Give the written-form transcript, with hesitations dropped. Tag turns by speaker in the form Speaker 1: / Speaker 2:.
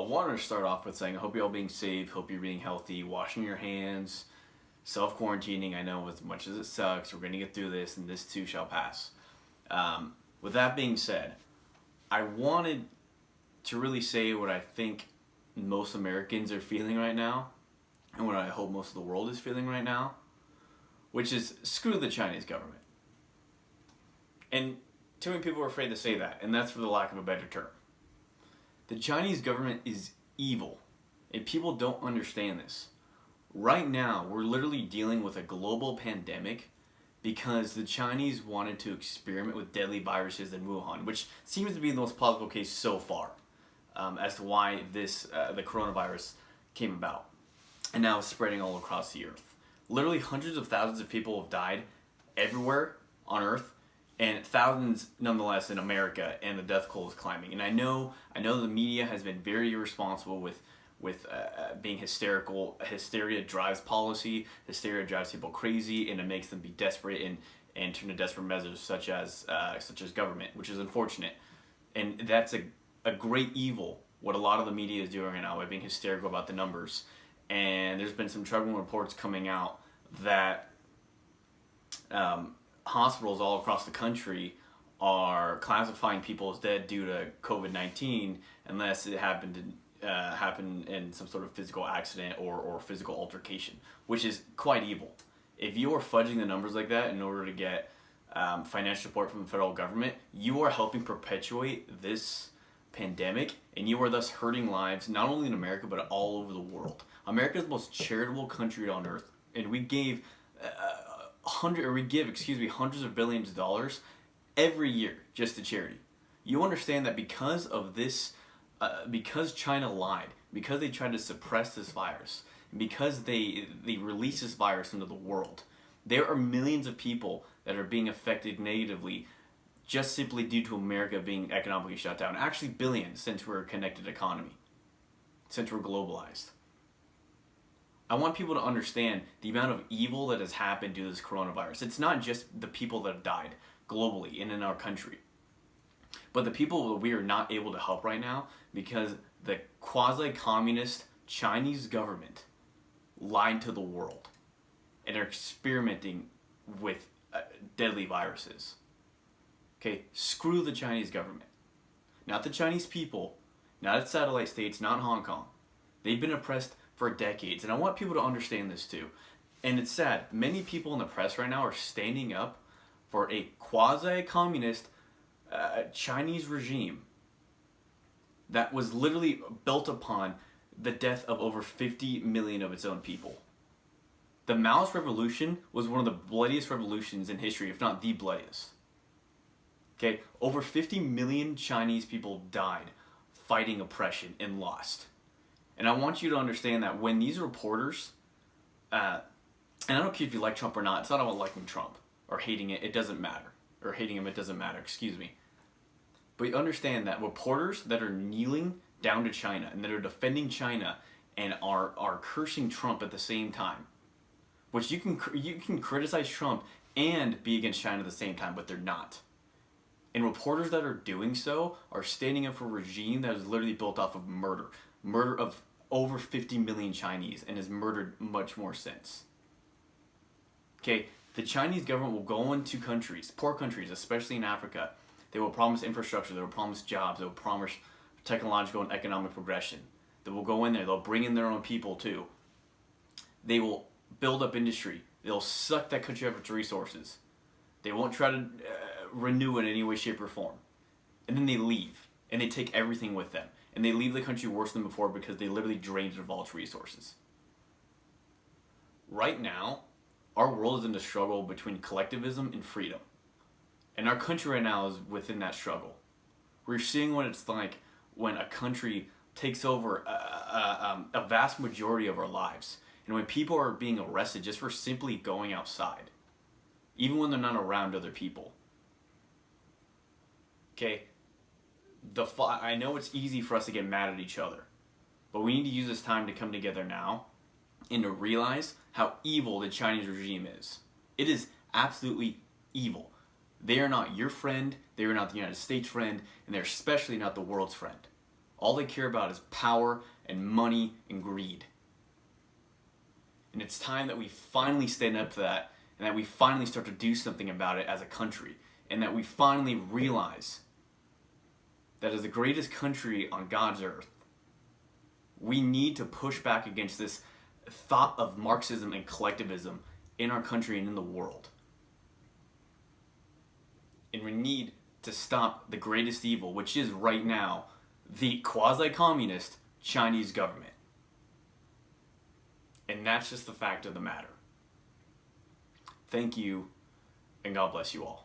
Speaker 1: wanted to start off with saying I hope you're all being safe, hope you're being healthy, washing your hands, self-quarantining. I know as much as it sucks, we're going to get through this, and this too shall pass. With that being said, I wanted to really say what I think most Americans are feeling right now, and what I hope most of the world is feeling right now, which is screw the Chinese government. And too many people are afraid to say that, and that's for the lack of a better term. The Chinese government is evil, and people don't understand this. Right now, we're literally dealing with a global pandemic because the Chinese wanted to experiment with deadly viruses in Wuhan, which seems to be the most plausible case so far as to why the coronavirus came about. And now it's spreading all across the earth. Literally hundreds of thousands of people have died everywhere on earth, and thousands nonetheless in America, and the death toll is climbing. And I know the media has been very irresponsible with being hysterical. Hysteria drives policy. Hysteria drives people crazy, and it makes them be desperate and turn to desperate measures such as government, which is unfortunate. And that's a great evil, what a lot of the media is doing right now by being hysterical about the numbers. And there's been some troubling reports coming out that hospitals all across the country are classifying people as dead due to COVID-19 unless it happened in some sort of physical accident or physical altercation, which is quite evil. If you are fudging the numbers like that in order to get financial support from the federal government, you are helping perpetuate this pandemic, and you are thus hurting lives not only in America but all over the world. America is the most charitable country on earth, and we give hundreds of billions of dollars every year just to charity. You understand that because of this, because China lied, because they tried to suppress this virus, because they released this virus into the world, there are millions of people that are being affected negatively just simply due to America being economically shut down. Actually billions, since we're a connected economy, since we're globalized. I want people to understand the amount of evil that has happened due to this coronavirus. It's not just the people that have died globally and in our country, but the people that we are not able to help right now because the quasi-communist Chinese government lied to the world and are experimenting with deadly viruses. Okay, screw the Chinese government. Not the Chinese people, not its satellite states, not Hong Kong. They've been oppressed for decades, and I want people to understand this too. And it's sad, many people in the press right now are standing up for a quasi-communist Chinese regime that was literally built upon the death of over 50 million of its own people. The Maoist Revolution was one of the bloodiest revolutions in history, if not the bloodiest. Okay, over 50 million Chinese people died fighting oppression and lost. And I want you to understand that when these reporters, and I don't care if you like Trump or not, it's not about liking Trump or hating it doesn't matter. Or hating him, it doesn't matter, excuse me. But you understand that reporters that are kneeling down to China and that are defending China and are cursing Trump at the same time, which you can criticize Trump and be against China at the same time, but they're not. And reporters that are doing so are standing up for a regime that is literally built off of murder of over 50 million Chinese, and has murdered much more since. Okay, the Chinese government will go into countries, poor countries, especially in Africa. They will promise infrastructure, they will promise jobs, they will promise technological and economic progression. They will go in there, they'll bring in their own people too. They will build up industry. They'll suck that country of its resources. They won't try to renew in any way, shape, or form. And then they leave, and they take everything with them. And they leave the country worse than before because they literally drained it of all its resources. Right now, our world is in a struggle between collectivism and freedom. And our country right now is within that struggle. We're seeing what it's like when a country takes over a vast majority of our lives. And when people are being arrested just for simply going outside. Even when they're not around other people. Okay? I know it's easy for us to get mad at each other, but we need to use this time to come together now and to realize how evil the Chinese regime is. It is absolutely evil. They are not your friend, they are not the United States friend, and they're especially not the world's friend. All they care about is power and money and greed. And it's time that we finally stand up to that, and that we finally start to do something about it as a country, and that we finally realize that as the greatest country on God's earth, we need to push back against this thought of Marxism and collectivism in our country and in the world. And we need to stop the greatest evil, which is right now the quasi-communist Chinese government. And that's just the fact of the matter. Thank you, and God bless you all.